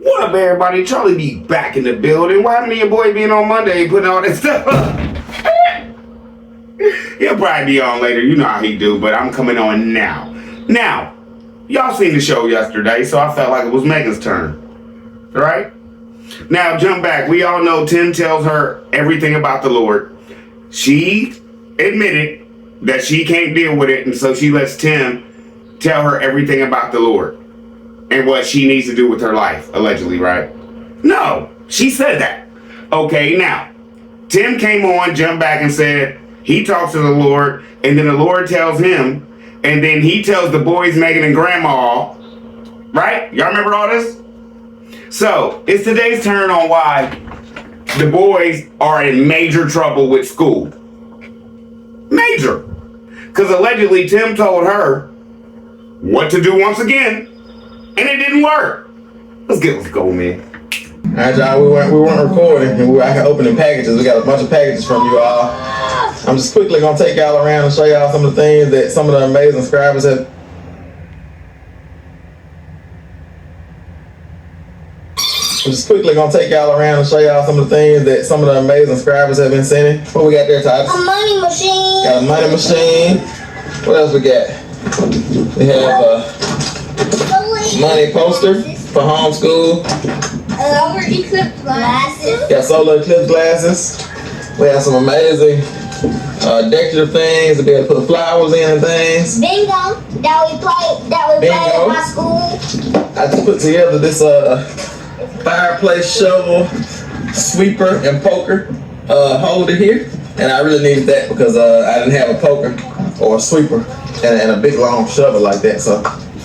What up, everybody? Charlie B back in the building. What happened to your boy being on Monday putting all this stuff up? He'll probably be on later. You know how he do, but I'm coming on now. Now, y'all seen the show yesterday, so I felt like it was Megan's turn. Right? Now, jump back. We all know Tim tells her everything about the Lord. She admitted that she can't deal with it, and so she lets Tim tell her everything about the Lord and what she needs to do with her life, allegedly, right? No, she said that. Okay, now, Tim came on, jumped back and said he talks to the Lord, and then the Lord tells him, and then he tells the boys, Megan and Grandma, right? Y'all remember all this? So, it's today's turn on why the boys are in major trouble with school. Major. Because allegedly Tim told her what to do once again, and it didn't work. Let's go, man. Alright, y'all, we weren't recording, and we were out here opening packages. We got a bunch of packages from you all. I'm just quickly gonna take y'all around and show y'all some of the things that some of the amazing subscribers have. I'm just quickly gonna take y'all around and show y'all some of the things that some of the amazing subscribers have been sending. What we got there, Todd? A money machine. Got a money machine. What else we got? We have a money poster for homeschool. Solar eclipse glasses. Got solar eclipse glasses. We have some amazing decorative things to be able to put flowers in and things. Bingo that we play at my school. I just put together this fireplace shovel, sweeper, and poker holder here, and I really needed that because I didn't have a poker or a sweeper and a big long shovel like that, so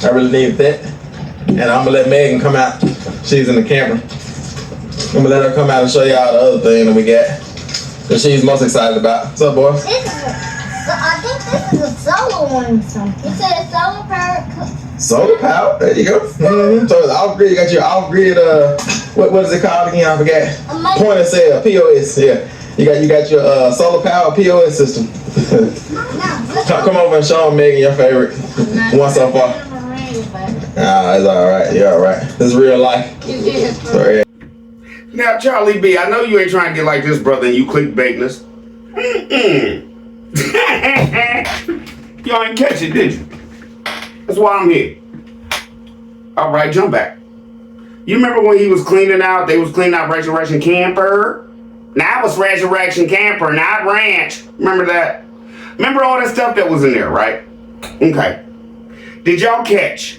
I really needed that. And I'm gonna let Megan come out. She's in the camera. I'm gonna let her come out and show y'all the other thing that we got that she's most excited about. What's up, boys? I think this is a solar one or something. It said solar power. Solar power. There you go. Mm-hmm. So it's off grid. You got your off grid. What is it called again? I forgot. Point of sale. POS. Yeah. You got your solar power POS system. Come over and show them, Megan, your favorite one so far. Nah, it's all right. You're all right. This is real life. Sorry. Now, Charlie B, I know you ain't trying to get like this, brother, and you clickbaiting us. Y'all ain't catch it, did you? That's why I'm here. All right, jump back. You remember when he was cleaning out, they was cleaning out Resurrection Camper? Now it was Resurrection Camper, not Ranch. Remember that? Remember all that stuff that was in there, right? Okay. Did y'all catch?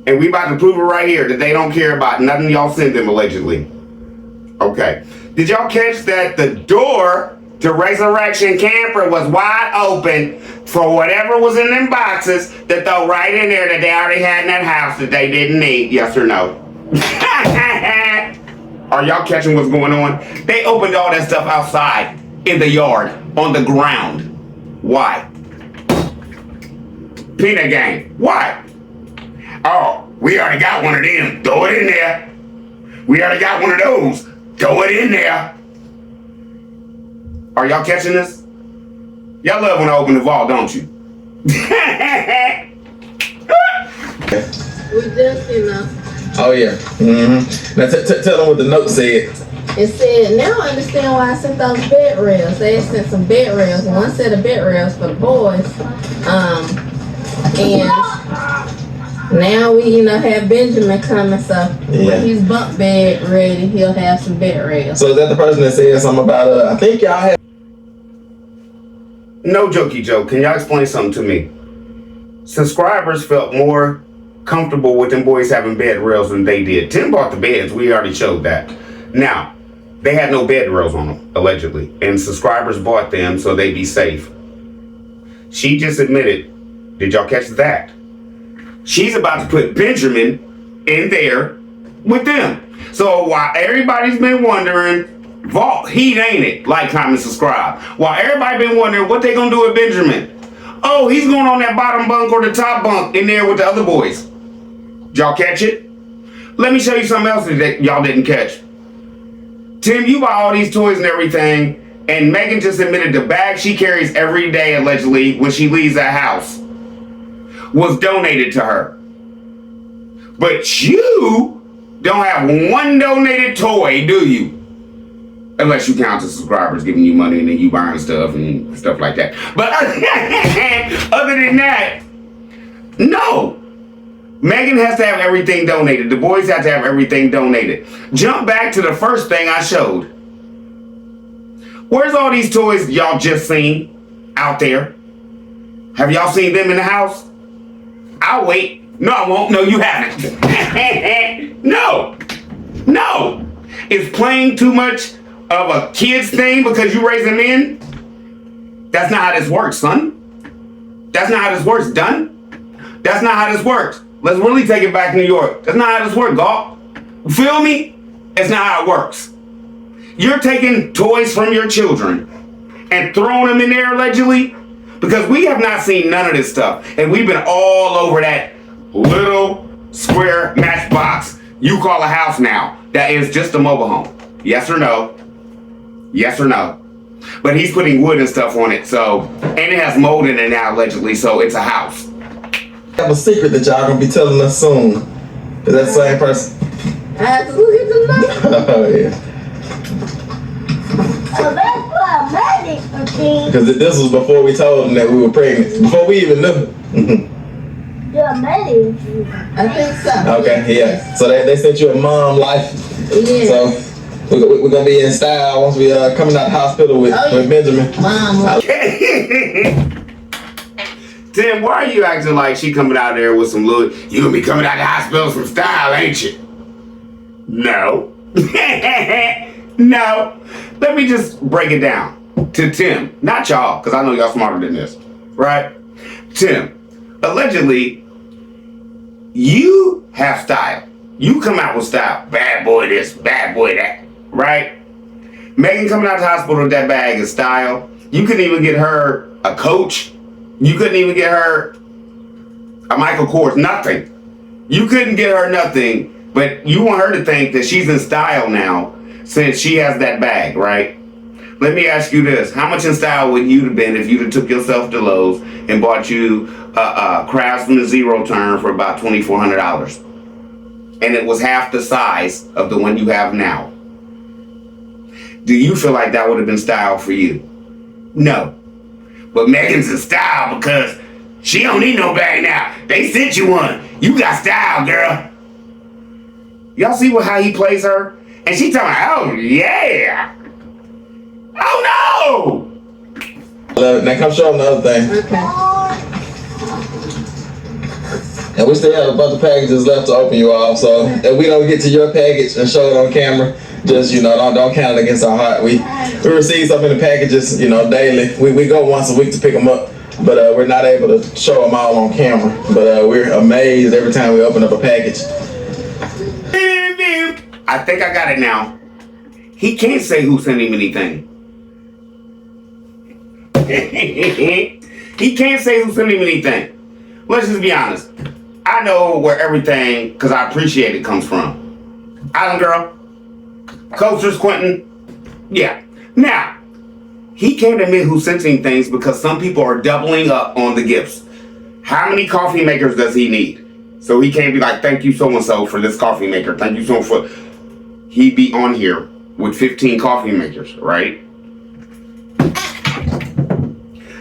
And we about to prove it right here that they don't care about nothing y'all send them, allegedly. Okay. Did y'all catch that the door to Resurrection Camper was wide open for whatever was in them boxes to throw right in there that they already had in that house that they didn't need? Yes or no? Are y'all catching what's going on? They opened all that stuff outside, in the yard, on the ground. Why? Peanut game. Why? Oh, we already got one of them. Throw it in there. We already got one of those. Throw it in there. Are y'all catching this? Y'all love when I open the vault, don't you? We just, Oh, yeah. Mm-hmm. Now, tell them what the note said. It said, now I understand why I sent those bed rails. They sent some bed rails, one set of bed rails for the boys. And now we, have Benjamin coming, so when he's bunk bed ready, he'll have some bed rails. So is that the person that said something about, I think y'all have... No jokey joke. Can y'all explain something to me? Subscribers felt more comfortable with them boys having bed rails than they did. Tim bought the beds. We already showed that. Now, they had no bed rails on them, allegedly. And subscribers bought them so they'd be safe. She just admitted, did y'all catch that? She's about to put Benjamin in there with them. So while everybody's been wondering, vault heat, ain't it? Like, comment, subscribe. While everybody been wondering what they gonna do with Benjamin. Oh, he's going on that bottom bunk or the top bunk in there with the other boys. Did y'all catch it? Let me show you something else that y'all didn't catch. Tim, you buy all these toys and everything, and Megan just admitted the bag she carries every day, allegedly, when she leaves that house, was donated to her. But you don't have one donated toy, do you? Unless you count the subscribers giving you money and then you buying stuff and stuff like that. But other than that, no. Megan has to have everything donated. The boys have to have everything donated. Jump back to the first thing I showed. Where's all these toys y'all just seen out there? Have y'all seen them in the house? I'll wait. No, I won't. No, you haven't. No. Is playing too much of a kid's thing because you raising men? That's not how this works, son. That's not how this works, done. That's not how this works. Let's really take it back to New York. That's not how this works, Galt. Feel me? It's not how it works. You're taking toys from your children and throwing them in there allegedly because we have not seen none of this stuff. And we've been all over that little square matchbox you call a house now. That is just a mobile home. Yes or no? Yes or no? But he's putting wood and stuff on it, so, and it has mold in it now allegedly, so it's a house. I have a secret that y'all gonna be telling us soon. Is that the same person? Absolutely not. Oh yeah. So that's why I'm ready, okay? Because this was before we told them that we were pregnant. Before we even knew. You're ready. I think so. Okay, yeah. So they sent you a mom life. Yeah. So we're gonna be in style once we coming out the hospital with Benjamin. Mom. Tim, why are you acting like she coming out there with some little, you gonna be coming out the hospital with some style, ain't you? No. No. Let me just break it down to Tim, not y'all, because I know y'all smarter than this, right? Tim, allegedly, you have style. You come out with style. Bad boy this, bad boy that, right? Megan coming out the hospital with that bag is style. You couldn't even get her a coach. You couldn't even get her a Michael Kors, nothing. You couldn't get her nothing, but you want her to think that she's in style now since she has that bag, right? Let me ask you this. How much in style would you have been if you'd have took yourself to Lowe's and bought you Craftsman Zero Turn for about $2,400? And it was half the size of the one you have now. Do you feel like that would have been style for you? No. But Megan's in style because she don't need no bag now. They sent you one. You got style, girl. Y'all see how he plays her? And she talking, oh yeah. Oh no. Now come show them the other thing. Okay. And we still have a bunch of packages left to open, you all. So if we don't get to your package and show it on camera, just don't count it against our heart. We receive so many packages, daily. We go once a week to pick them up, but we're not able to show them all on camera. But we're amazed every time we open up a package. I think I got it now. He can't say who sent him anything. He can't say who sent him anything. Let's just be honest. I know where everything, because I appreciate it, comes from. Island Girl, Coasters, Quentin. Yeah. Now, he can't admit who sent him things because some people are doubling up on the gifts. How many coffee makers does he need? So he can't be like, thank you so-and-so for this coffee maker. Thank you so much for... He'd be on here with 15 coffee makers, right?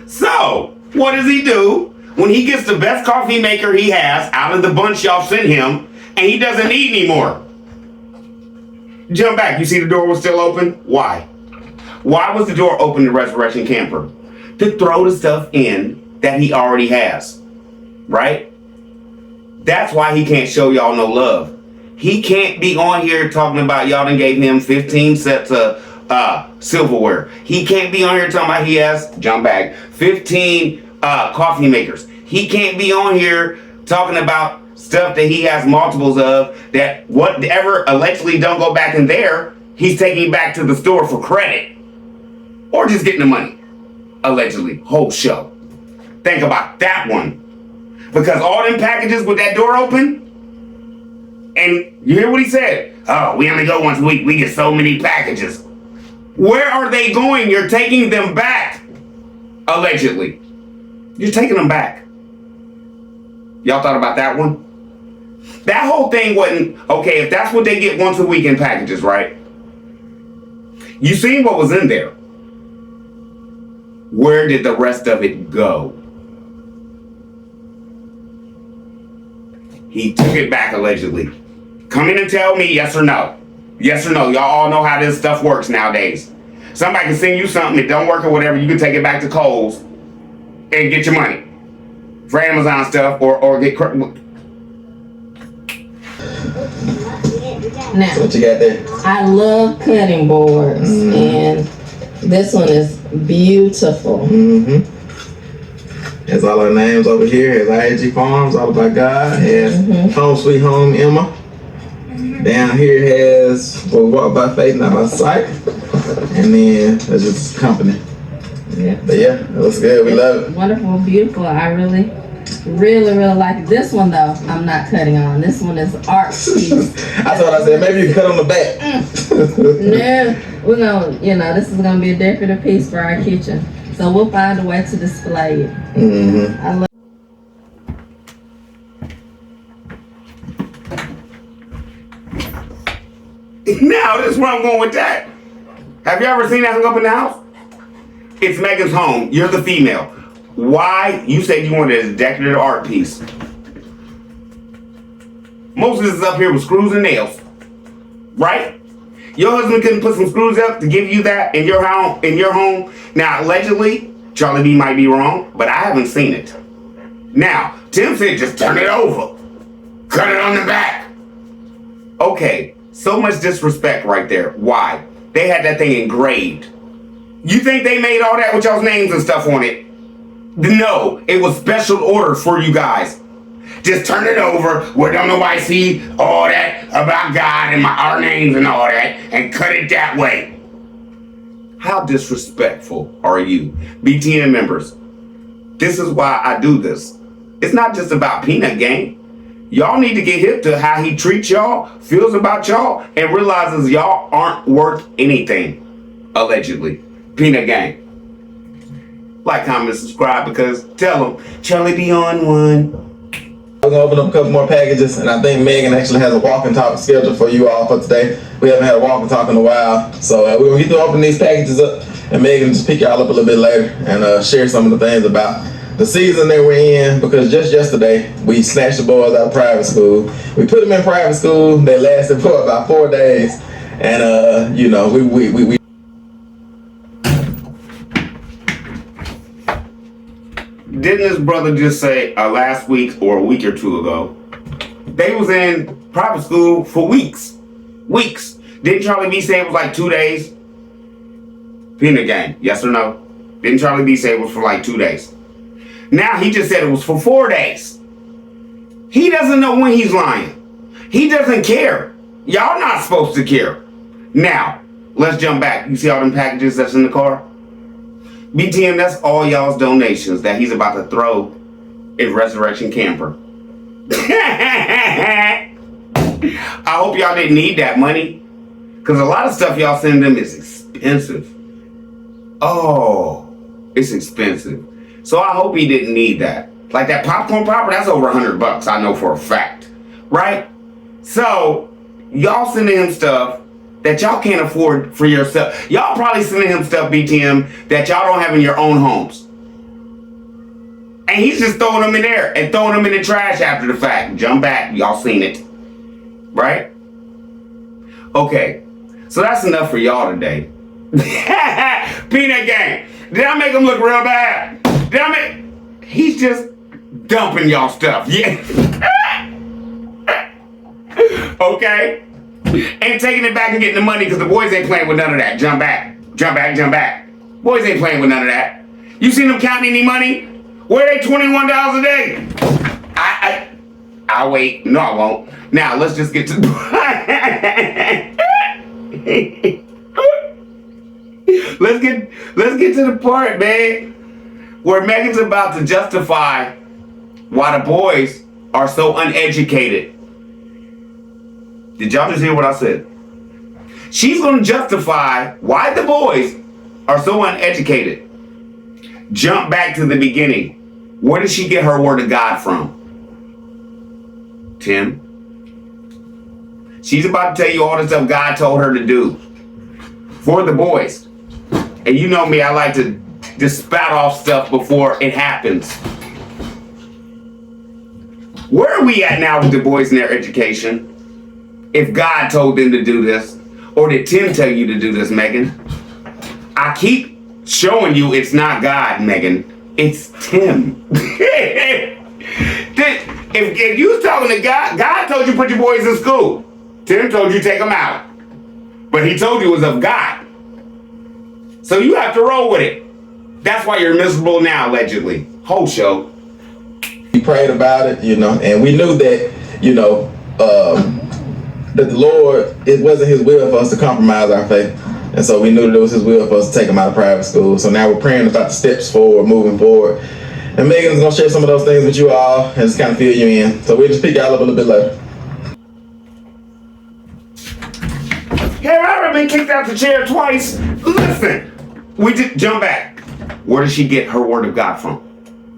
So, what does he do when he gets the best coffee maker he has out of the bunch y'all sent him and he doesn't need any more? Jump back. You see the door was still open? Why? Why was the door open to Resurrection Camper? To throw the stuff in that he already has, right? That's why he can't show y'all no love. He can't be on here talking about y'all done gave him 15 sets of silverware. He can't be on here talking about he has, jump back, 15 coffee makers. He can't be on here talking about stuff that he has multiples of, that whatever allegedly don't go back in there, he's taking back to the store for credit. Or just getting the money. Allegedly. Whole show. Think about that one. Because all them packages with that door open, and you hear what he said? Oh, we only go once a week. We get so many packages. Where are they going? You're taking them back. Allegedly. You're taking them back. Y'all thought about that one? That whole thing wasn't okay. If that's what they get once a week in packages, right? You seen what was in there. Where did the rest of it go? He took it back allegedly. Come in and tell me yes or no. Yes or no. Y'all all know how this stuff works nowadays. Somebody can send you something, it don't work or whatever, you can take it back to Kohl's and get your money for Amazon stuff or get. Now, What you got there? I love cutting boards, and this one is beautiful. Has all our names over here. Has IAG Farms, All About God. Has Home Sweet Home Emma. Down here has We'll Walk by Faith, Not by Sight. And then there's just company. Yeah. But yeah, it looks good. We love it. Wonderful, beautiful. I really like it. This one though, I'm not cutting on. This one is art piece. That's what I said. Maybe you can cut on the back. No, we're gonna, this is gonna be a decorative piece for our kitchen. So we'll find a way to display it. I love. Now, this is where I'm going with that. Have you ever seen that hung up in the house? It's Megan's home. You're the female. Why? You said you wanted a decorative art piece. Most of this is up here with screws and nails. Right? Your husband couldn't put some screws up to give you that in your home. Now, allegedly, Charlie B might be wrong, but I haven't seen it. Now, Tim said just turn it over. Cut it on the back. Okay, so much disrespect right there. Why? They had that thing engraved. You think they made all that with y'all's names and stuff on it? No, it was special orders for you guys. Just turn it over where don't nobody see all that about God and our names and all that and cut it that way. How disrespectful are you? BTN members, this is why I do this. It's not just about Peanut Gang. Y'all need to get hip to how he treats y'all, feels about y'all, and realizes y'all aren't worth anything, allegedly. Peanut Gang. Like, comment, subscribe, because tell them, Charlie be on one. We're gonna open up a couple more packages, and I think Megan actually has a walk and talk scheduled for you all for today. We haven't had a walk and talk in a while, so we're gonna get to open these packages up, and Megan just pick y'all up a little bit later and share some of the things about the season that we're in, because just yesterday we snatched the boys out of private school. We put them in private school. They lasted for about 4 days, and we Didn't his brother just say last week or a week or two ago, they was in private school for weeks. Weeks. Didn't Charlie B say it was like 2 days? Peanut Gang, yes or no? Didn't Charlie B say it was for like 2 days? Now he just said it was for 4 days. He doesn't know when he's lying. He doesn't care. Y'all not supposed to care. Now, let's jump back. You see all them packages that's in the car? BTM, that's all y'all's donations that he's about to throw in Resurrection Camper. I hope y'all didn't need that money, because a lot of stuff y'all send them is expensive. Oh, it's expensive. So I hope he didn't need that. Like that popcorn popper, that's over $100, I know for a fact. Right? So, y'all sending him stuff that y'all can't afford for yourself. Y'all probably sending him stuff, BTM, that y'all don't have in your own homes. And he's just throwing them in there and throwing them in the trash after the fact. Jump back, y'all seen it. Right? Okay, so that's enough for y'all today. Peanut Gang, did I make him look real bad? Damn it, he's just dumping y'all stuff. Yeah. Okay? Ain't taking it back and getting the money, because the boys ain't playing with none of that. Jump back. Jump back, jump back. Boys ain't playing with none of that. You seen them counting any money? Where they $21 a day? I'll wait. No, I won't. Now, let's just get to let's get to the part, man, where Megan's about to justify why the boys are so uneducated. Did y'all just hear what I said? She's going to justify why the boys are so uneducated. Jump back to the beginning. Where did she get her word of God from? Tim? She's about to tell you all the stuff God told her to do for the boys. And you know me, I like to just spout off stuff before it happens. Where are we at now with the boys and their education? If God told them to do this, or did Tim tell you to do this, Megan? I keep showing you it's not God, Megan. It's Tim. If you was talking to God, God told you put your boys in school. Tim told you take them out. But he told you it was of God. So you have to roll with it. That's why you're miserable now, allegedly. Whole show. We prayed about it, and we knew that, that the Lord, it wasn't his will for us to compromise our faith. And so we knew that it was his will for us to take them out of private school. So now we're praying about the steps forward, moving forward. And Megan's going to share some of those things with you all and just kind of fill you in. So we'll just pick y'all up a little bit later. Have I ever been kicked out the chair twice? Listen, we just jump back. Where did she get her word of God from?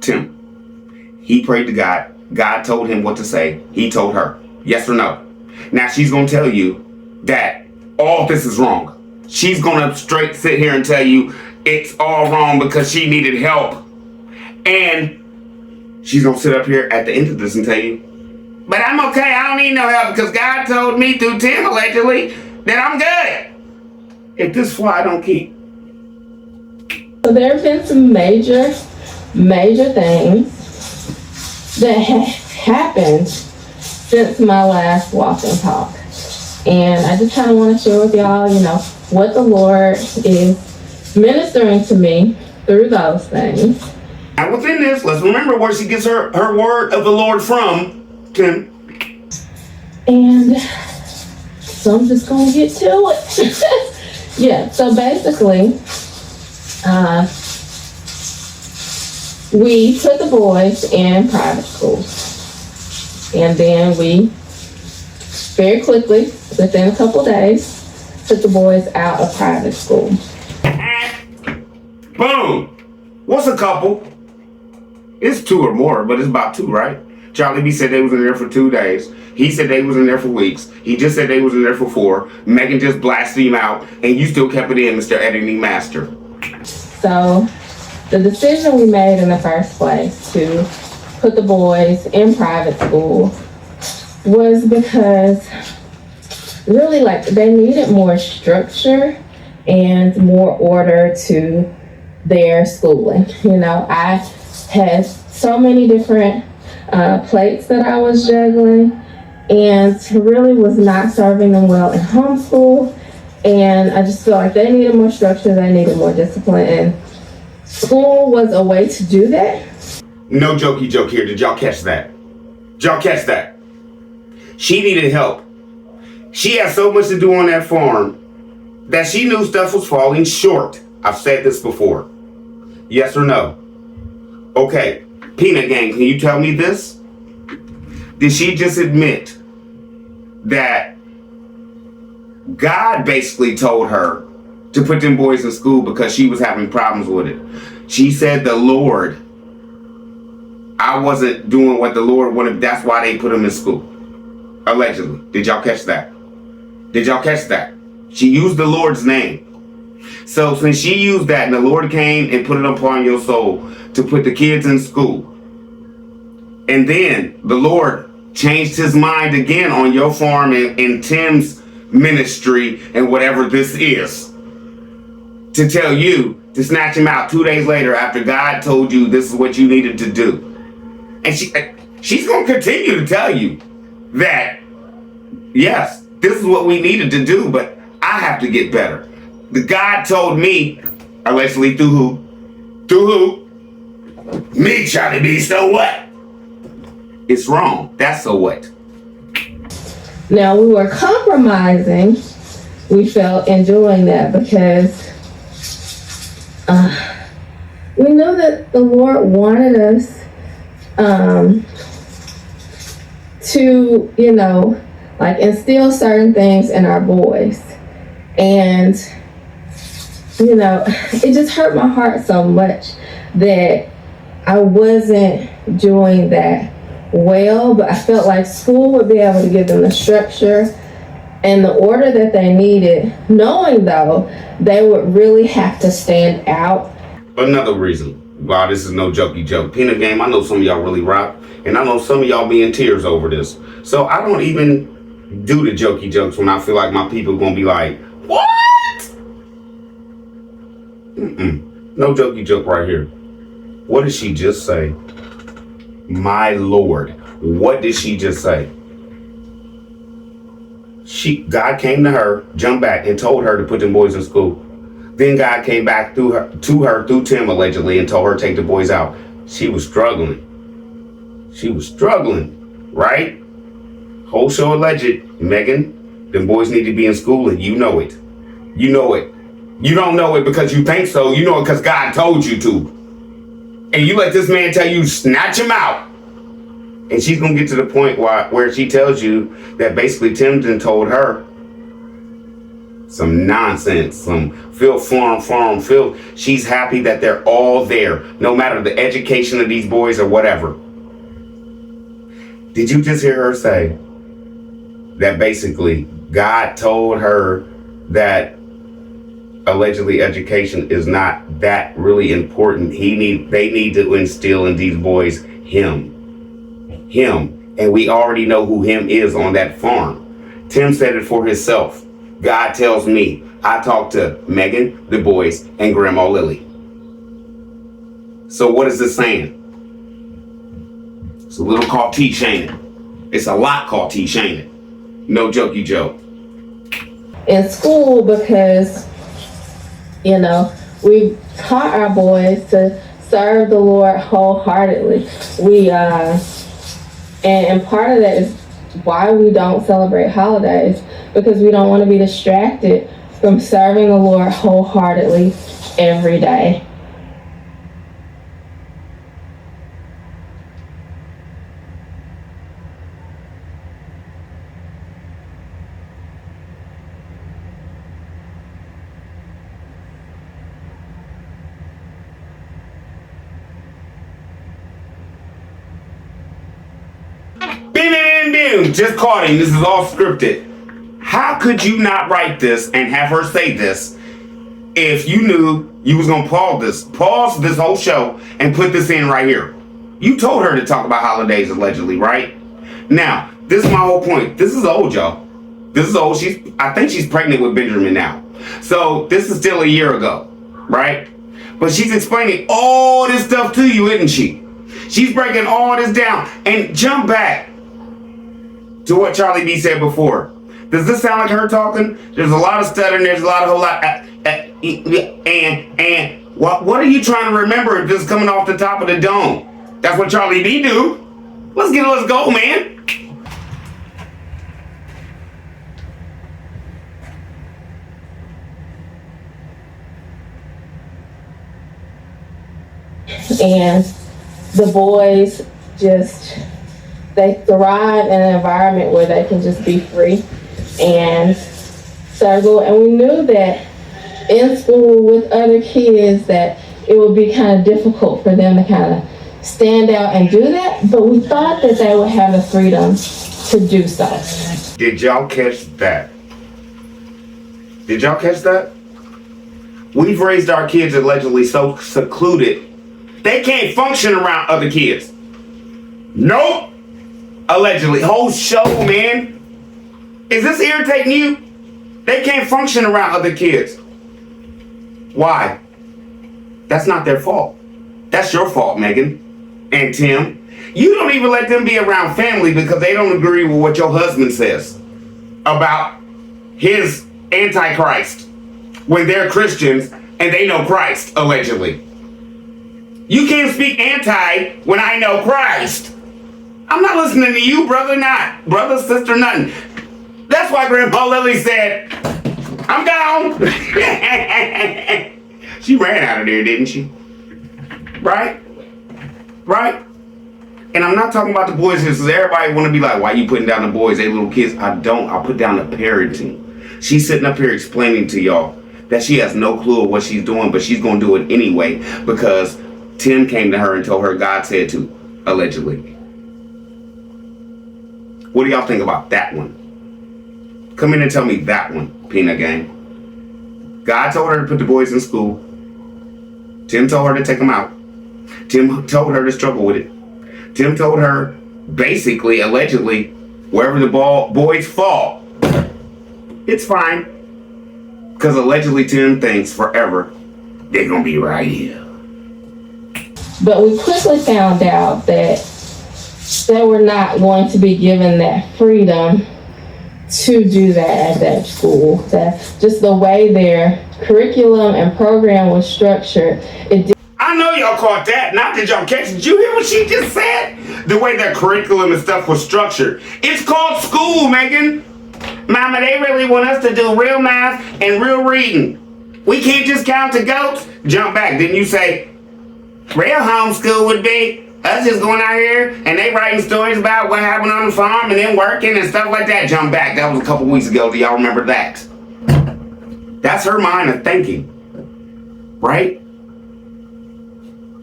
Tim. He prayed to God. God told him what to say. He told her. Yes or no? Now she's going to tell you that all this is wrong. She's going to straight sit here and tell you it's all wrong because she needed help. And she's going to sit up here at the end of this and tell you, but I'm okay. I don't need no help because God told me through Tim, allegedly, that I'm good. If this fly don't keep. So there have been some major things that have happened since my last walk and talk. And I just kind of want to share with y'all, what the Lord is ministering to me through those things. And within this, let's remember where she gets her word of the Lord from, Tim. And so I'm just going to get to it. Yeah, so basically, we put the boys in private schools. And then we very quickly, within a couple days, took the boys out of private school. Boom! What's a couple? It's 2 or more, but it's about 2, right? Charlie B said they was in there for 2 days. He said they was in there for weeks. He just said they was in there for 4. Megan just blasted him out, and you still kept it in, Mr. Editing Master. So, the decision we made in the first place to put the boys in private school was because really they needed more structure and more order to their schooling. I had so many different plates that I was juggling and really was not serving them well in homeschool. And I just felt like they needed more structure, they needed more discipline, and school was a way to do that. No jokey joke here. Did y'all catch that? Did y'all catch that? She needed help. She had so much to do on that farm that she knew stuff was falling short. I've said this before. Yes or no? Okay, Peanut Gang, can you tell me this? Did she just admit that God basically told her to put them boys in school because she was having problems with it? She said the Lord, I wasn't doing what the Lord wanted, that's why they put them in school. Allegedly. Did y'all catch that? Did y'all catch that? She used the Lord's name. So since she used that and the Lord came and put it upon your soul to put the kids in school, and then the Lord changed his mind again on your farm and Tim's ministry and whatever this is, to tell you to snatch him out 2 days later after God told you this is what you needed to do. And she's going to continue to tell you that, yes, this is what we needed to do, but I have to get better. The God told me, allegedly through who? Through who? Me, Charlie B. So what? It's wrong. That's so what? Now, we were compromising, we felt, in doing that because we knew that the Lord wanted us to, instill certain things in our boys. And, it just hurt my heart so much that I wasn't doing that well, but I felt like school would be able to give them the structure and the order that they needed, knowing though they would really have to stand out. Another reason why this is no jokey joke. Peanut game, I know some of y'all really rock, and I know some of y'all be in tears over this. So I don't even do the jokey jokes when I feel like my people gonna be like, what? No jokey joke right here. What did she just say? My Lord, what did she just say? God came to her, jumped back, and told her to put them boys in school. Then God came back to her through Tim allegedly and told her to take the boys out. She was struggling. She was struggling, right? Whole show alleged. Megan, them boys need to be in school, and you know it. You know it. You don't know it because you think so. You know it because God told you to. And you let this man tell you, snatch him out. And she's going to get to the point where she tells you that basically Tim done told her some nonsense, some Phil. She's happy that they're all there, no matter the education of these boys or whatever. Did you just hear her say that basically God told her that allegedly education is not that really important? They need to instill in these boys him. And we already know who him is on that farm. Tim said it for himself. God tells me. I talked to Megan, the boys, and Grandma Lily. So what is this saying? It's a little called T-Shaining. It's a lot called T-Shaining. No jokey joke. In school, because, we taught our boys to serve the Lord wholeheartedly. And part of that is why we don't celebrate holidays, because we don't want to be distracted from serving the Lord wholeheartedly every day. Just caught him. This is all scripted. How could you not write this and have her say this if you knew you was gonna pause this whole show and put this in right here? You told her to talk about holidays allegedly, right? Now, this is my whole point. This is old, y'all. This is old. I think she's pregnant with Benjamin now. So this is still a year ago, right? But she's explaining all this stuff to you, isn't she? She's breaking all this down. And jump back to what Charlie B said before. Does this sound like her talking? There's a lot of stuttering. There's a whole lot. And what are you trying to remember if this is coming off the top of the dome? That's what Charlie B do. Let's go, man. And the boys they thrive in an environment where they can just be free and circle. And we knew that in school with other kids that it would be kind of difficult for them to kind of stand out and do that, but we thought that they would have the freedom to do so. Did y'all catch that? Did y'all catch that? We've raised our kids allegedly so secluded, they can't function around other kids. Nope. Allegedly. Whole show, man. Is this irritating you? They can't function around other kids. Why? That's not their fault. That's your fault, Megan and Tim. You don't even let them be around family because they don't agree with what your husband says about his antichrist when they're Christians and they know Christ, allegedly. You can't speak anti when I know Christ. I'm not listening to you, brother, sister, nothing. That's why Grandpa Lily said, I'm gone. She ran out of there, didn't she? Right? And I'm not talking about the boys because everybody want to be like, why you putting down the boys? They little kids. I don't. I put down the parenting. She's sitting up here explaining to y'all that she has no clue of what she's doing, but she's going to do it anyway because Tim came to her and told her God said to, allegedly. What do y'all think about that one? Come in and tell me that one, Peanut Gang. God told her to put the boys in school. Tim told her to take them out. Tim told her to struggle with it. Tim told her, basically, allegedly, wherever the boys fall, it's fine. Because allegedly Tim thinks forever they're going to be right here. But we quickly found out that they were not going to be given that freedom to do that at that school. That just the way their curriculum and program was structured, I know y'all caught that. Not did y'all catch it. Did you hear what she just said? The way that curriculum and stuff was structured. It's called school, Megan. Mama, they really want us to do real math and real reading. We can't just count the goats. Jump back. Didn't you say real homeschool would be us just going out here and they writing stories about what happened on the farm and then working and stuff like that? Jump back. That was a couple weeks ago. Do y'all remember that? That's her mind of thinking. Right?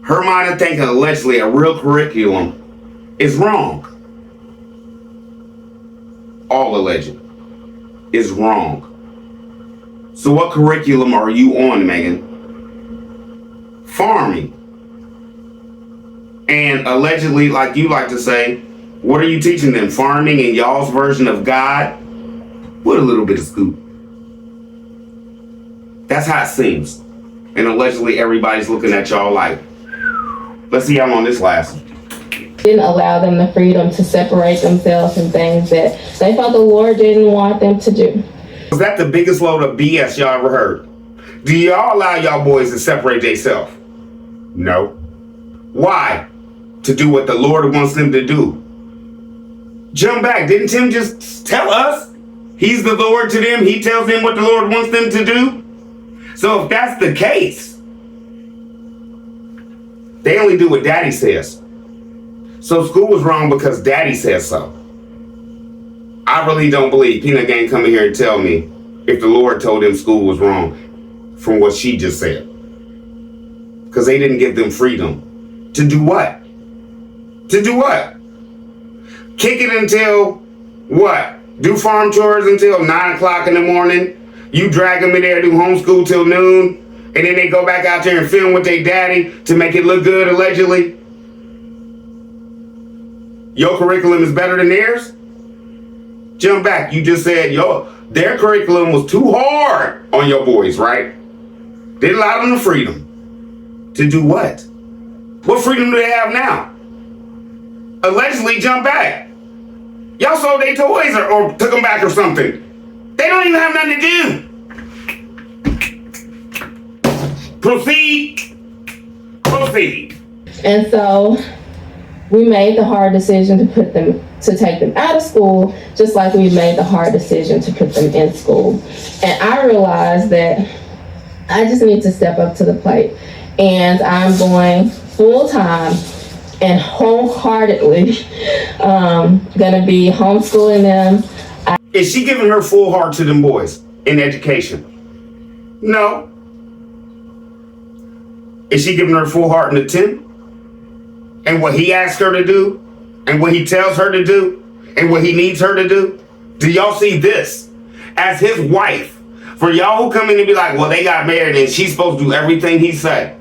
Her mind of thinking allegedly a real curriculum is wrong. All alleged is wrong. So what curriculum are you on, Megan? Farming. And allegedly, like you like to say, what are you teaching them? Farming in y'all's version of God? With a little bit of scoop. That's how it seems. And allegedly everybody's looking at y'all like, let's see how long this lasts. didn't allow them the freedom to separate themselves from things that they felt the Lord didn't want them to do. Was that the biggest load of BS y'all ever heard? Do y'all allow y'all boys to separate themselves? No. Why? To do what the Lord wants them to do. Jump back. Didn't Tim just tell us? He's the Lord to them. He tells them what the Lord wants them to do. So if that's the case, they only do what Daddy says. So school was wrong because Daddy says so. I really don't believe Peanut Gang coming here and tell me if the Lord told them school was wrong from what she just said. Because they didn't give them freedom. To do what? To do what? Kick it until what? Do farm chores until 9 o'clock in the morning. You drag them in there, do homeschool till noon. And then they go back out there and film with their daddy to make it look good, allegedly. Your curriculum is better than theirs? Jump back. You just said their curriculum was too hard on your boys, right? They allowed them the freedom. To do what? What freedom do they have now? Allegedly, jump back. Y'all sold their toys or took them back or something. They don't even have nothing to do. Proceed. Proceed. And so we made the hard decision to take them out of school, just like we made the hard decision to put them in school. And I realized that I just need to step up to the plate. And I'm going full-time and wholeheartedly gonna be homeschooling them. Is she giving her full heart to them boys in education? No. Is she giving her full heart into Tim? And what he asks her to do? And what he tells her to do? And what he needs her to do? Do y'all see this as his wife? For y'all who come in and be like, well, they got married and she's supposed to do everything he said.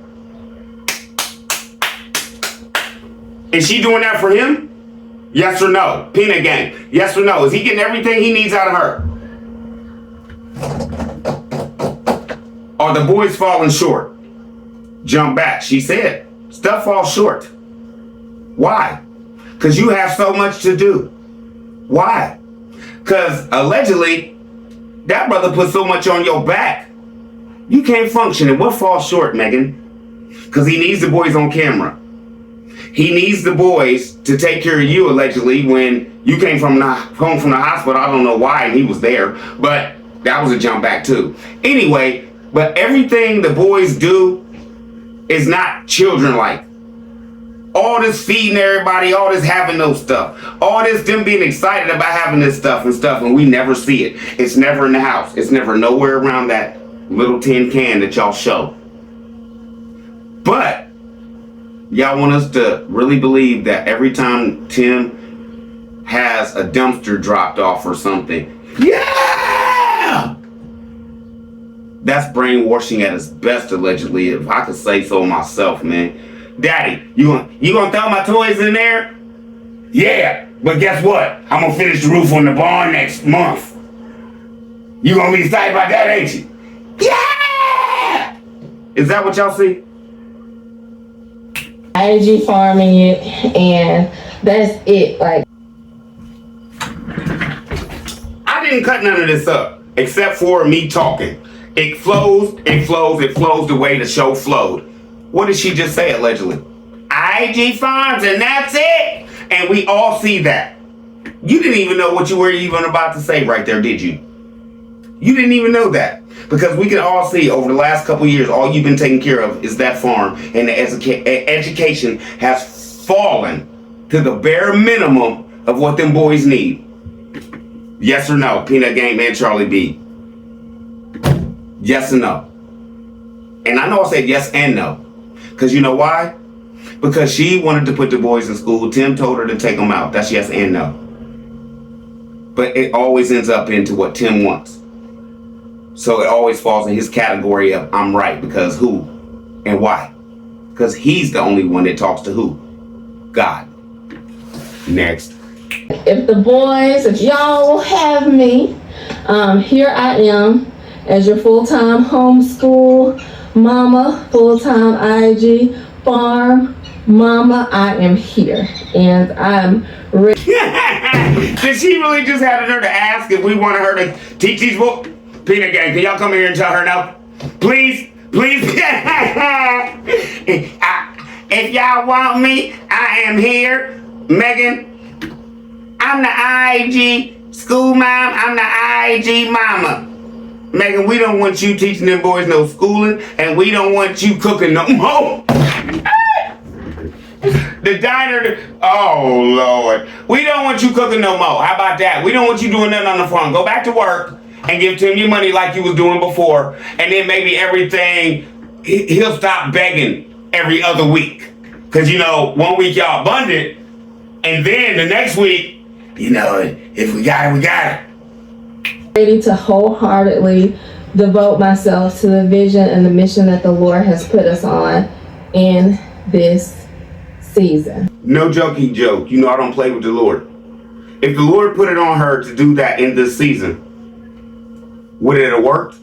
Is she doing that for him? Yes or no? Peanut Gang. Yes or no? Is he getting everything he needs out of her? Are the boys falling short? Jump back. She said, stuff falls short. Why? Because you have so much to do. Why? Because allegedly, that brother put so much on your back. You can't function. And what falls short, Megan? Because he needs the boys on camera. He needs the boys to take care of you, allegedly, when you came home from the hospital. I don't know why, and he was there, but that was a jump back too. Anyway, but everything the boys do is not children-like. All this feeding everybody, all this having no stuff, all this them being excited about having this stuff, and we never see it. It's never in the house. It's never nowhere around that little tin can that y'all show. But y'all want us to really believe that every time Tim has a dumpster dropped off or something, yeah! That's brainwashing at its best, allegedly, if I could say so myself, man. Daddy, you gonna throw my toys in there? Yeah, but guess what? I'm gonna finish the roof on the barn next month. You gonna be excited about that, ain't you? Yeah! Is that what y'all see? IG farming it, and that's it. Like, I didn't cut none of this up, except for me talking. It flows, it flows, it flows the way the show flowed. What did she just say, allegedly? IG farms, and that's it! And we all see that. You didn't even know what you were even about to say right there, did you? You didn't even know that. Because we can all see over the last couple years, all you've been taking care of is that farm. And the education has fallen to the bare minimum of what them boys need. Yes or no? Peanut Gang Man Charlie B. Yes or no? And I know I said yes and no. Because you know why? Because she wanted to put the boys in school. Tim told her to take them out. That's yes and no. But it always ends up into what Tim wants. So it always falls in his category of I'm right because who and why? Because he's the only one that talks to who? God. Next. if the boys, if y'all will have me, here I am as your full-time homeschool mama, full-time IG farm mama. I am here and I'm ready. Did she really just have her to ask if we wanted her to teach these books? Peanut Gang, can y'all come here and tell her no? Please, please. If y'all want me, I am here. Megan, I'm the IG school mom. I'm the IG mama. Megan, we don't want you teaching them boys no schooling, and we don't want you cooking no more. The diner, oh Lord. We don't want you cooking no more. How about that? We don't want you doing nothing on the farm. Go back to work and give Tim your money like you was doing before. And then maybe everything, he'll stop begging every other week. Because, you know, 1 week y'all abundant. And then the next week, you know, if we got it, we got it. Ready to wholeheartedly devote myself to the vision and the mission that the Lord has put us on in this season. No jokey joke. You know I don't play with the Lord. If the Lord put it on her to do that in this season, would it have worked?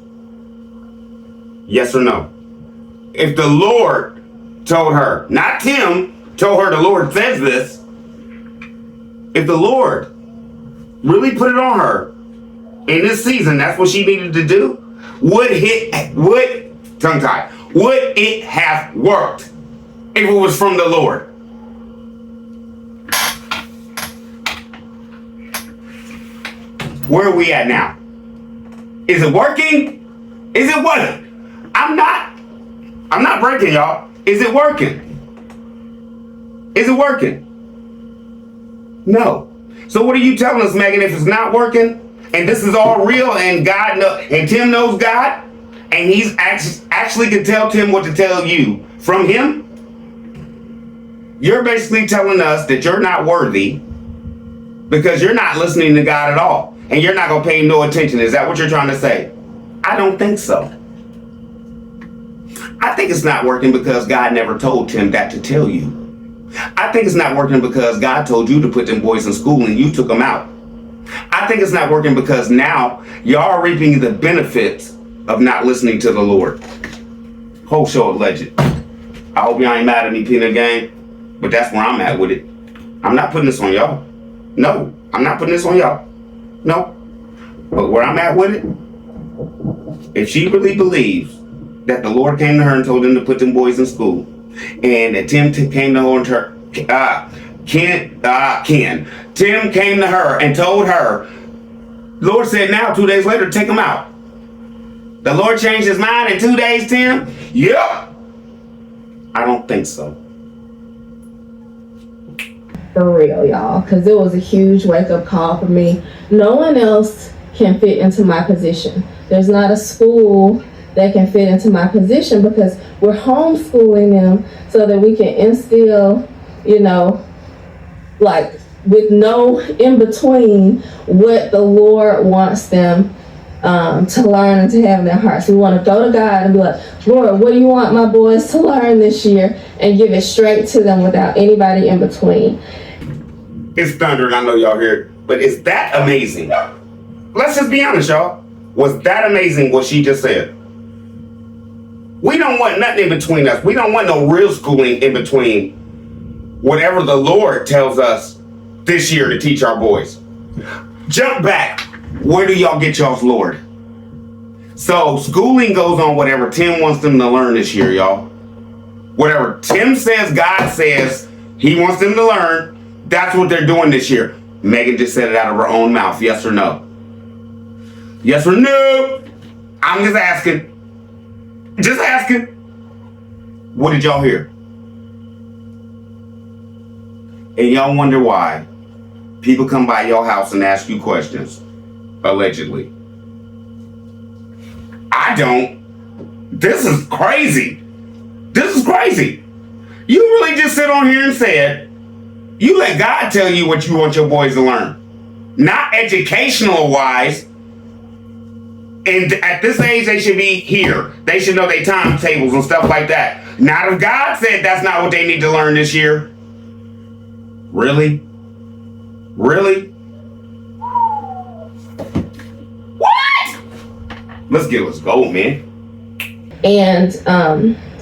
Yes or no? If the Lord told her, not Tim, told her the Lord says this, if the Lord really put it on her in this season, that's what she needed to do, would it have worked if it was from the Lord? Where are we at now? Is it working? Is it working? I'm not breaking, y'all. Is it working? Is it working? No. So what are you telling us, Megan, if it's not working, and this is all real, and God and Tim knows God, and he's actually can tell Tim what to tell you from him? You're basically telling us that you're not worthy because you're not listening to God at all. And you're not going to pay no attention. Is that what you're trying to say? I don't think so. I think it's not working because God never told Tim that to tell you. I think it's not working because God told you to put them boys in school and you took them out. I think it's not working because now y'all are reaping the benefits of not listening to the Lord. Whole show alleged. I hope y'all ain't mad at me, Peanut Gang, but that's where I'm at with it. I'm not putting this on y'all. No, I'm not putting this on y'all. No. But where I'm at with it, if she really believes that the Lord came to her and told them to put them boys in school, and that Tim came to her, Tim came to her and told her, Lord said now 2 days later, take them out. The Lord changed his mind in 2 days, Tim? Yeah. I don't think so. For real, y'all, because it was a huge wake-up call for me. No one else can fit into my position. There's not a school that can fit into my position because we're homeschooling them so that we can instill, you know, like with no in between what the Lord wants them to learn and to have in their hearts. We want to go to God and be like, Lord, what do you want my boys to learn this year? And give it straight to them without anybody in between. It's thunder, and I know y'all hear it, but is that amazing? Let's just be honest, y'all. Was that amazing what she just said? We don't want nothing in between us. We don't want no real schooling in between whatever the Lord tells us this year to teach our boys. Jump back. Where do y'all get y'all's Lord? So schooling goes on whatever Tim wants them to learn this year, y'all. Whatever Tim says, God says he wants them to learn, that's what they're doing this year. Megan just said it out of her own mouth. Yes or no? Yes or no? I'm just asking. Just asking. What did y'all hear? And y'all wonder why people come by your house and ask you questions. Allegedly. I don't. This is crazy. This is crazy. You really just sit on here and said, you let God tell you what you want your boys to learn. Not educational wise. And at this age, they should be here. They should know their timetables and stuff like that. Not if God said that's not what they need to learn this year. Really? Really? What? Let's go, man. And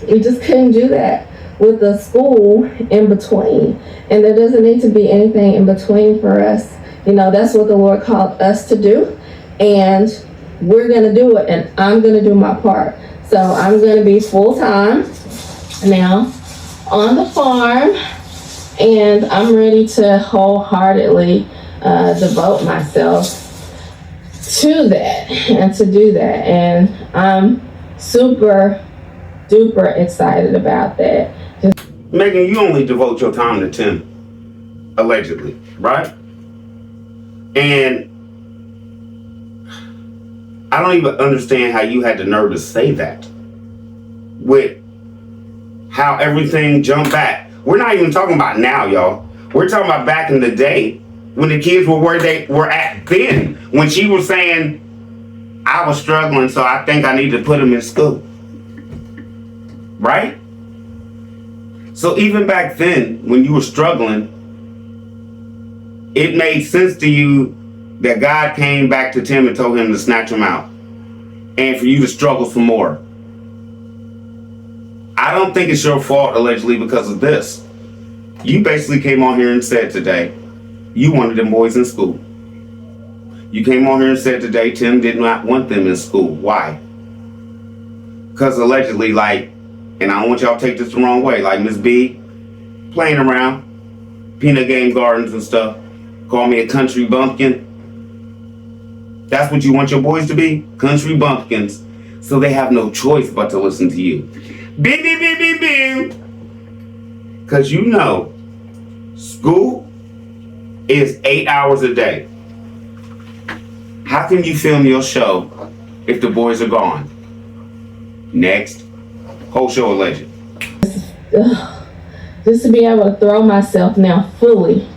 we just couldn't do that with the school in between. And there doesn't need to be anything in between for us. You know, that's what the Lord called us to do. And we're going to do it. And I'm going to do my part. So I'm going to be full-time now on the farm. And I'm ready to wholeheartedly devote myself to that and to do that. And I'm super duper excited about that. Megan, you only devote your time to Tim, allegedly, right? And I don't even understand how you had the nerve to say that. With how everything jumped back. We're not even talking about now, y'all. We're talking about back in the day when the kids were where they were at then. When she was saying, I was struggling, so I think I need to put them in school. Right? So even back then, when you were struggling, it made sense to you that God came back to Tim and told him to snatch him out. And for you to struggle some more. I don't think it's your fault, allegedly, because of this. You basically came on here and said today, you wanted them boys in school. You came on here and said today, Tim did not want them in school. Why? Because allegedly, like, and I don't want y'all to take this the wrong way, like Miss B, playing around, peanut game gardens and stuff, call me a country bumpkin. That's what you want your boys to be? Country bumpkins. So they have no choice but to listen to you. Beep, beep, beep, beep, beep. Because you know, school is 8 hours a day. How can you film your show if the boys are gone? Next. Whole show alleged. Just to be able to throw myself now fully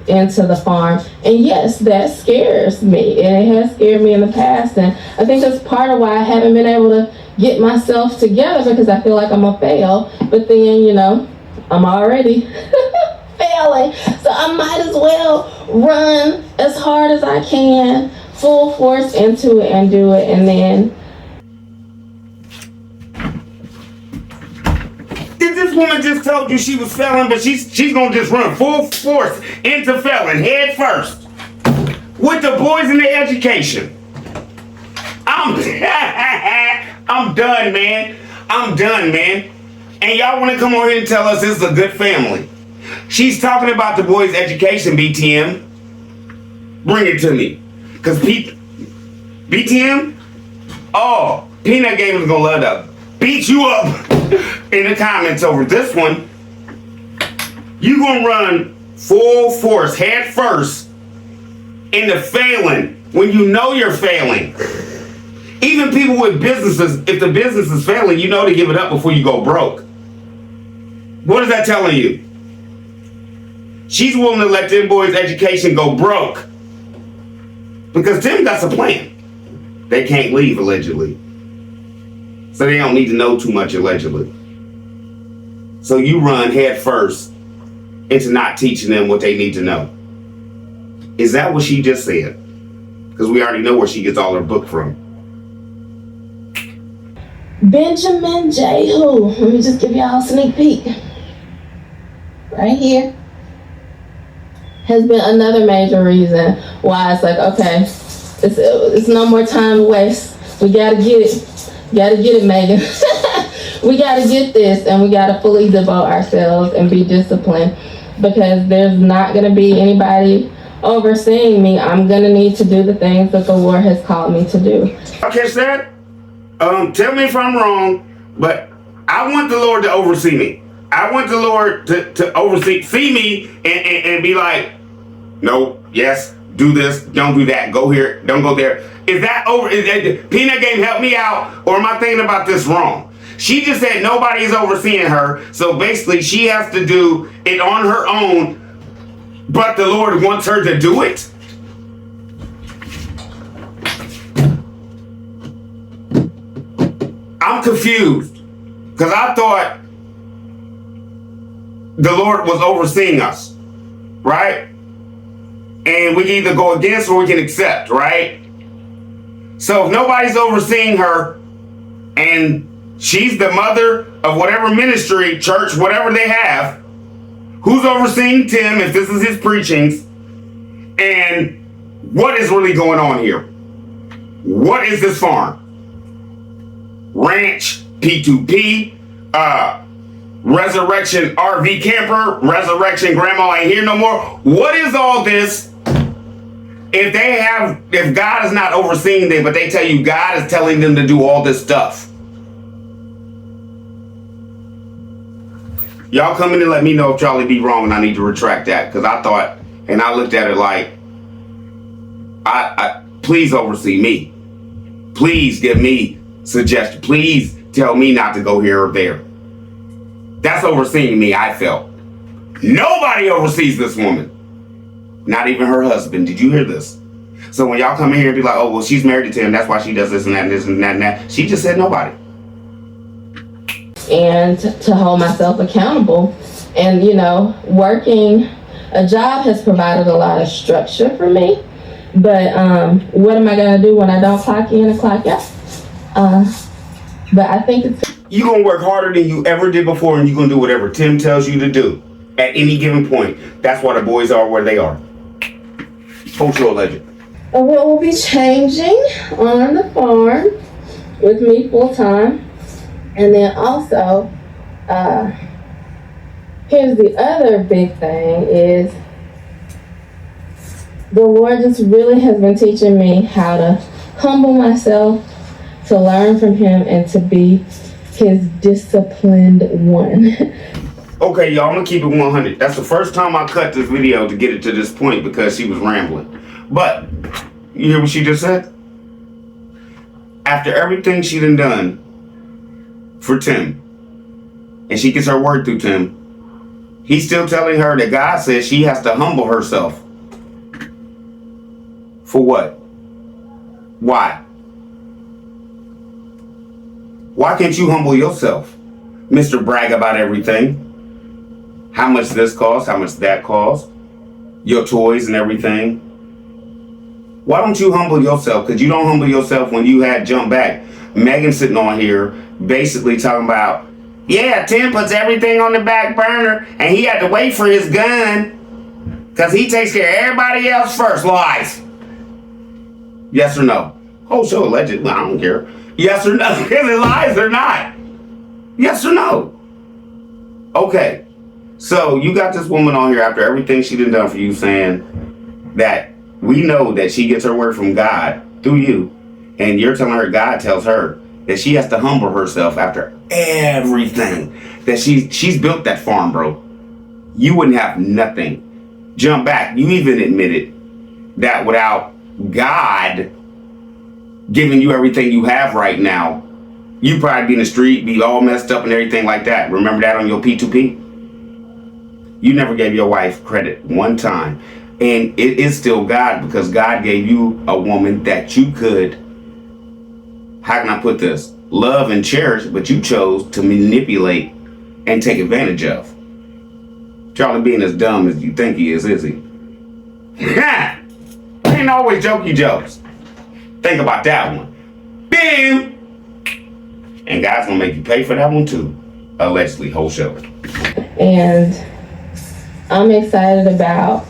into the farm. And yes, that scares me. And it has scared me in the past. And I think that's part of why I haven't been able to get myself together, because I feel like I'm gonna fail. But then, you know, I'm already failing. So I might as well run as hard as I can, full force into it and do it. And then this woman just told you she was failing, but she's gonna just run full force into failing head first with the boys in their education. I'm done, man. I'm done, man. And y'all want to come on here and tell us this is a good family? She's talking about the boys' education, BTM. Bring it to me, cause BTM. Oh, Peanut Game is gonna love to beat you up in the comments over this one. You gonna run full force, head first, into failing when you know you're failing. Even people with businesses, if the business is failing, you know to give it up before you go broke. What is that telling you? She's willing to let them boys' education go broke because Tim got a plan. They can't leave, allegedly. So they don't need to know too much, allegedly. So you run head first into not teaching them what they need to know. Is that what she just said? Because we already know where she gets all her book from. Benjamin J. Who? Let me just give y'all a sneak peek. Right here. Has been another major reason why it's like, okay, it's no more time to waste. We gotta get it. Gotta get it, Megan. We gotta get this, and we gotta fully devote ourselves and be disciplined, because there's not gonna be anybody overseeing me. I'm gonna need to do the things that the Lord has called me to do. Okay, Seth. Tell me if I'm wrong, but I want the Lord to oversee me. I want the Lord to see me and be like, no, yes, do this, don't do that, go here, don't go there. Is that Peanut Game, help me out, or am I thinking about this wrong? She just said nobody is overseeing her, so basically she has to do it on her own, but the Lord wants her to do it? I'm confused, because I thought the Lord was overseeing us, right? And we can either go against or we can accept, right? So if nobody's overseeing her and she's the mother of whatever ministry, church, whatever they have, who's overseeing Tim if this is his preachings? And what is really going on here? What is this farm? Ranch, P2P, Resurrection RV camper, Resurrection grandma ain't here no more. What is all this? If God is not overseeing them, but they tell you God is telling them to do all this stuff. Y'all come in and let me know if Charlie be wrong and I need to retract that. Because I thought, and I looked at it like, please oversee me. Please give me suggestions. Please tell me not to go here or there. That's overseeing me, I felt. Nobody oversees this woman. Not even her husband. Did you hear this? So when y'all come in here and be like, oh, well, she's married to Tim, that's why she does this and that and this and that and that. She just said nobody. And to hold myself accountable. And, working a job has provided a lot of structure for me. But what am I going to do when I don't clock in and clock out? But I think it's... You're going to work harder than you ever did before, and you're going to do whatever Tim tells you to do at any given point. That's why the boys are where they are. Cultural legend. What will be changing on the farm with me full time. And then also, here's the other big thing is the Lord just really has been teaching me how to humble myself, to learn from Him, and to be His disciplined one. Okay, y'all, I'm gonna keep it 100. That's the first time I cut this video to get it to this point because she was rambling. But, you hear what she just said? After everything she done for Tim, and she gets her word through Tim, he's still telling her that God says she has to humble herself. For what? Why? Why can't you humble yourself? Mr. Brag about everything. How much this costs, how much that costs. Your toys and everything. Why don't you humble yourself? Because you don't humble yourself when you had jump back. Megan sitting on here basically talking about, yeah, Tim puts everything on the back burner and he had to wait for his gun because he takes care of everybody else first. Lies. Yes or no? Oh, so allegedly. I don't care. Yes or no? Is it lies or not? Yes or no? Okay. So you got this woman on here after everything she done for you saying that we know that she gets her word from God through you. And you're telling her God tells her that she has to humble herself after everything. That she's built that farm, bro. You wouldn't have nothing. Jump back. You even admitted that without God giving you everything you have right now, you'd probably be in the street, be all messed up and everything like that. Remember that on your P2P? You never gave your wife credit one time. And it is still God because God gave you a woman that you could how can I put this? Love and cherish, but you chose to manipulate and take advantage of. Charlie being as dumb as you think he is he? Ain't always jokey jokes. Think about that one. Bam! And God's gonna make you pay for that one too. Allegedly, whole show. And I'm excited about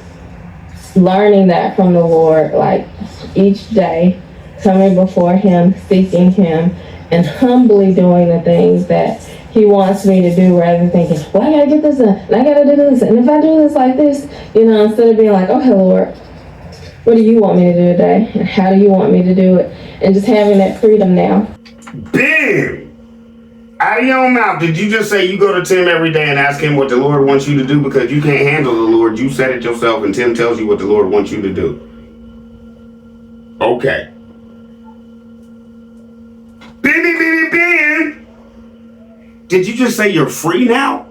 learning that from the Lord, like each day, coming before Him, seeking Him, and humbly doing the things that He wants me to do, rather than thinking, well, I gotta get this done, and I gotta do this, and if I do this like this, instead of being like, okay, Lord, what do you want me to do today? And how do you want me to do it? And just having that freedom now. Bam! Out of your mouth, did you just say you go to Tim every day and ask him what the Lord wants you to do because you can't handle the Lord? You said it yourself and Tim tells you what the Lord wants you to do. Okay. Bam! Did you just say you're free now?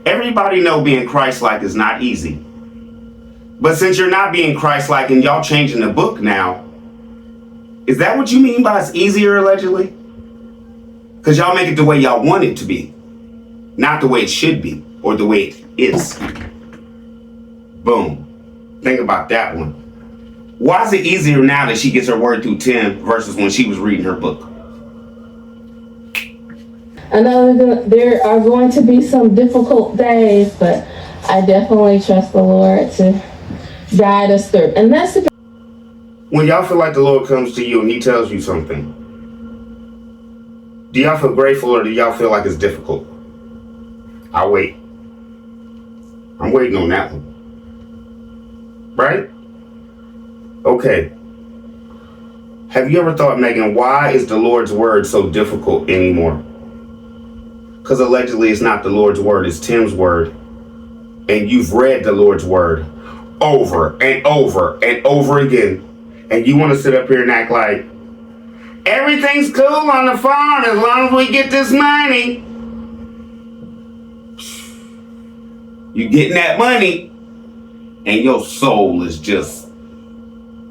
Everybody know being Christ-like is not easy. But since you're not being Christ-like and y'all changing the book now, is that what you mean by it's easier allegedly? Because y'all make it the way y'all want it to be, not the way it should be or the way it is. Boom. Think about that one. Why is it easier now that she gets her word through Tim versus when she was reading her book? I know there are going to be some difficult days, but I definitely trust the Lord to guide us through. And that's the when y'all feel like the Lord comes to you and He tells you something, do y'all feel grateful or do y'all feel like it's difficult? I'll wait. I'm waiting on that one. Right? Okay. Have you ever thought, Megan, why is the Lord's word so difficult anymore? Because allegedly it's not the Lord's word, it's Tim's word. And you've read the Lord's word over and over and over again. And you want to sit up here and act like everything's cool on the farm as long as we get this money. You getting that money and your soul is just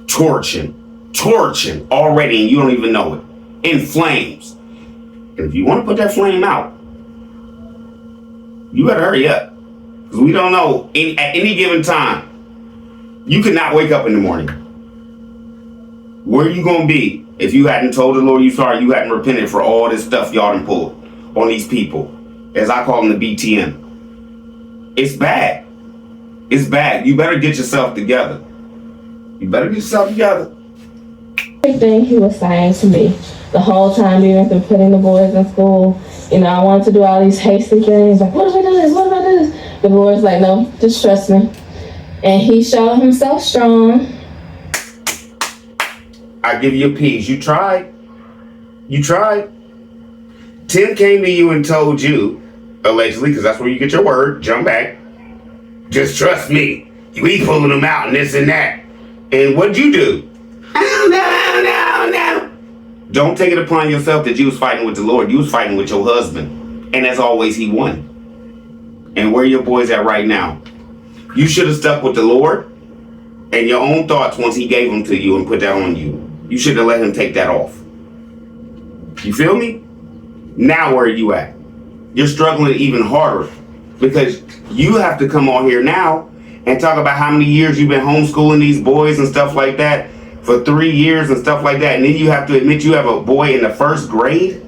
torching already and you don't even know it. In flames. And if you want to put that flame out, you better hurry up. Because we don't know at any given time. You could not wake up in the morning. Where are you going to be if you hadn't told the Lord you sorry, you hadn't repented for all this stuff y'all done pulled on these people, as I call them the BTM? It's bad. It's bad. You better get yourself together. everything He was saying to me the whole time, even through putting the boys in school. I wanted to do all these hasty things, like, what if I do this? What if I do this? But the Lord's like, no, just trust me. And He showed Himself strong. I give you a piece. You tried. Tim came to you and told you, allegedly, because that's where you get your word, jump back, just trust me. We pulling them out and this and that. And what'd you do? Oh, no. Don't take it upon yourself that you was fighting with the Lord. You was fighting with your husband. And as always, he won. And where your boys at right now? You should have stuck with the Lord and your own thoughts once he gave them to you and put that on you. You should have let him take that off. You feel me? Now where are you at? You're struggling even harder because you have to come on here now and talk about how many years you've been homeschooling these boys and stuff like that for 3 years and stuff like that. And then you have to admit you have a boy in the first grade.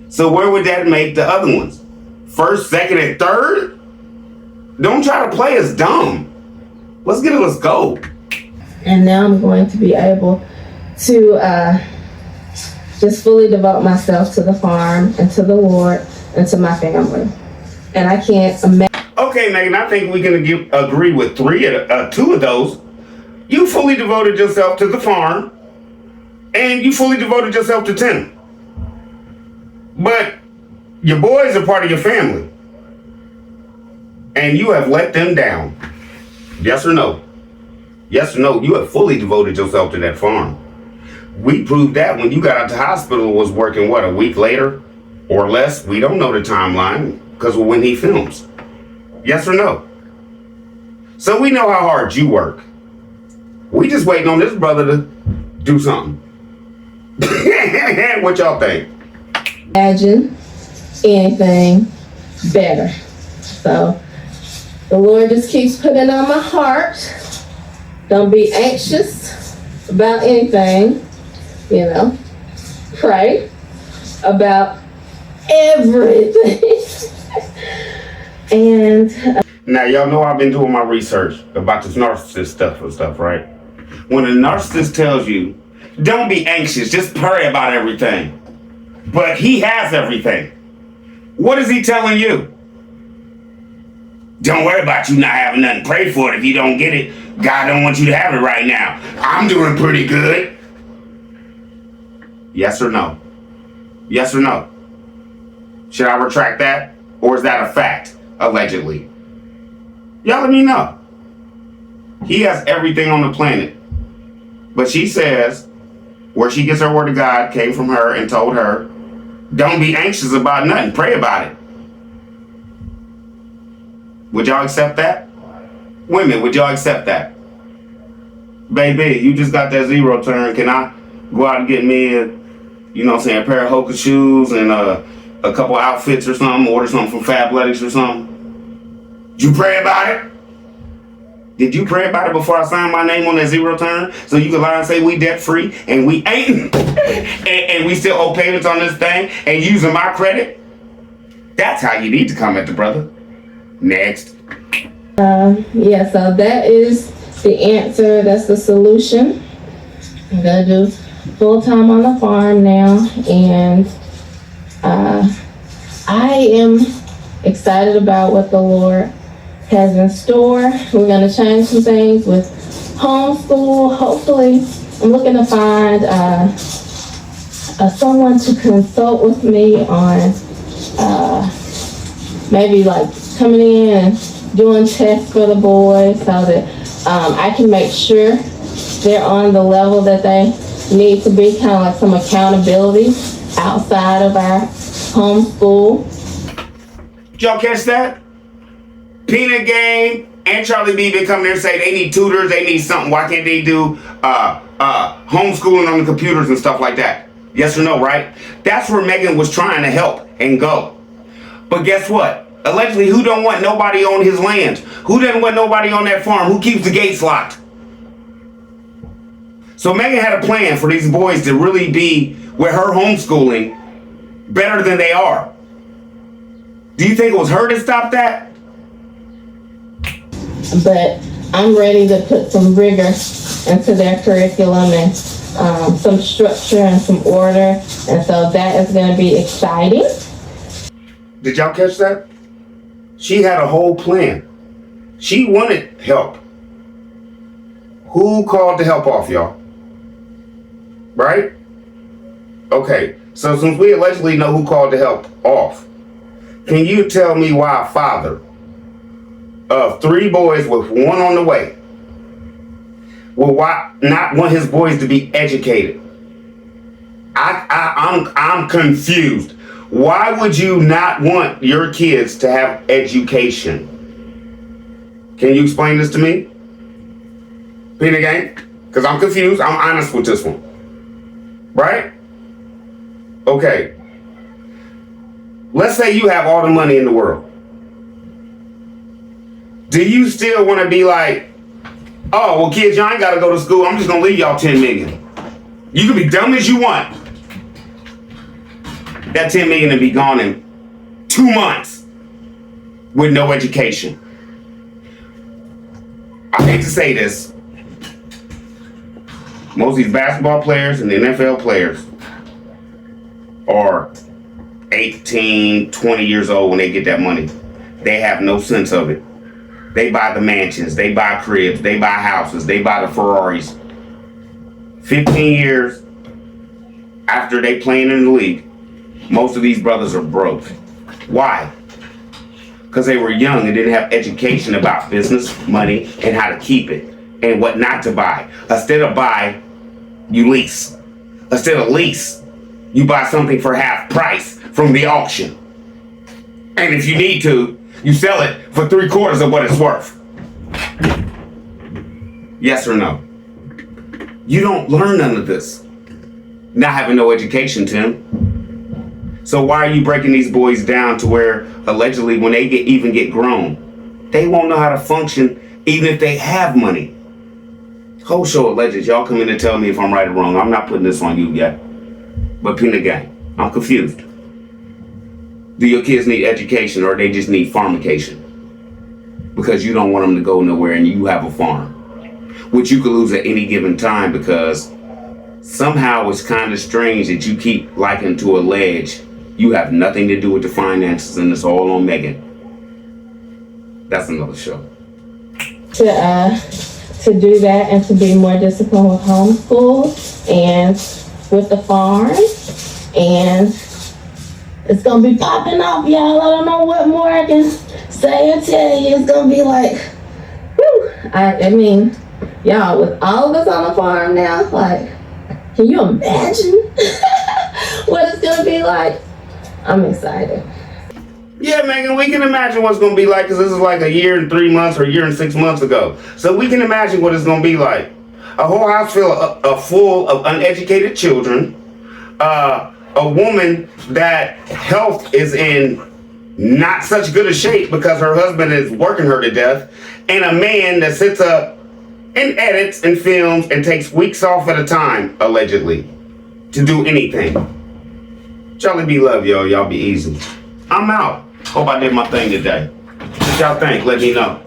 So where would that make the other ones? First, second, and third? Don't try to play us dumb. Let's go. And now I'm going to be able to just fully devote myself to the farm and to the Lord and to my family. And I can't imagine. Okay, Megan, I think we can agree with two of those. You fully devoted yourself to the farm and you fully devoted yourself to Tim. But your boys are part of your family. And you have let them down. Yes or no? Yes or no? You have fully devoted yourself to that farm. We proved that when you got out the hospital was working, a week later or less? We don't know the timeline because of when he films. Yes or no? So we know how hard you work. We just waiting on this brother to do something. What y'all think? Imagine anything better. So the Lord just keeps putting on my heart. Don't be anxious about anything. Pray about everything. And now y'all know I've been doing my research about this narcissist stuff, right? When a narcissist tells you, don't be anxious, just pray about everything. But he has everything. What is he telling you? Don't worry about you not having nothing. Pray for it. If you don't get it, God don't want you to have it right now. I'm doing pretty good. Yes or no? Yes or no? Should I retract that? Or is that a fact? Allegedly. Y'all let me know. He has everything on the planet. But she says, where she gets her word of God came from her and told her, don't be anxious about nothing. Pray about it. Would y'all accept that? Women, would y'all accept that? Baby, you just got that zero turn. Can I go out and get me a pair of Hoka shoes and a couple outfits or something? Order something from Fabletics or something? Did you pray about it? Did you pray about it before I signed my name on that zero turn? So you could lie and say we debt free and we ain't. and we still owe payments on this thing and using my credit? That's how you need to come at the brother. Next. so that is the answer. That's the solution. I'm gonna do full time on the farm now, and I am excited about what the Lord has in store. We're going to change some things with homeschool. Hopefully, I'm looking to find someone to consult with me on maybe like coming in and doing tests for the boys so that I can make sure they're on the level that they need to be, kind of like some accountability outside of our homeschool. Did y'all catch that? Peanut Game and Charlie B been coming there and say they need tutors, they need something. Why can't they do homeschooling on the computers and stuff like that? Yes or no, right? That's where Megan was trying to help and go. But guess what? Allegedly, who don't want nobody on his land? Who doesn't want nobody on that farm? Who keeps the gates locked? So Megan had a plan for these boys to really be with her homeschooling better than they are. Do you think it was her that stopped that? But I'm ready to put some rigor into their curriculum and some structure and some order. And so that is going to be exciting. Did y'all catch that? She had a whole plan. She wanted help. Who called the help off, y'all? Right? Okay, so since we allegedly know who called the help off, can you tell me why a father of 3 boys with 1 on the way will not want his boys to be educated? I'm confused. Why would you not want your kids to have education? Can you explain this to me? Peanut Gang? Because I'm confused. I'm honest with this one. Right? Okay. Let's say you have all the money in the world. Do you still want to be like, oh, well, kids, y'all ain't got to go to school. I'm just going to leave y'all 10 million. You can be dumb as you want. That 10 million will be gone in 2 months with no education. I hate to say this. Most of these basketball players and the NFL players are 18, 20 years old when they get that money. They have no sense of it. They buy the mansions, they buy cribs, they buy houses, they buy the Ferraris. 15 years after they playing in the league, most of these brothers are broke. Why? Because they were young and didn't have education about business, money, and how to keep it, and what not to buy. Instead of buy, you lease. Instead of lease, you buy something for half price from the auction. And if you need to, you sell it for 3/4 of what it's worth. Yes or no? You don't learn none of this. not having no education, Tim. So why are you breaking these boys down to where allegedly when they get grown, they won't know how to function even if they have money? Whole show alleged. Y'all come in and tell me if I'm right or wrong. I'm not putting this on you yet. But Peanut Gang, I'm confused. Do your kids need education or they just need farmication? Because you don't want them to go nowhere and you have a farm, which you could lose at any given time because somehow it's kind of strange that you keep liking to allege you have nothing to do with the finances and it's all on Megan. That's another show. To do that and to be more disciplined with homeschool and with the farm, and it's gonna be popping off, y'all. I don't know what more I can say or tell you. It's gonna be like, whew. I mean, y'all, with all of us on the farm now, like, can you imagine what it's gonna be like? I'm excited. Yeah, Megan, we can imagine what's going to be like because this is like a year and 3 months or a year and 6 months ago. So we can imagine what it's going to be like. A whole house full of uneducated children, a woman that health is in not such good a shape because her husband is working her to death, and a man that sits up and edits and films and takes weeks off at a time, allegedly, to do anything. Charlie be love, y'all. Y'all be easy. I'm out. Hope I did my thing today. What y'all think? Let me know.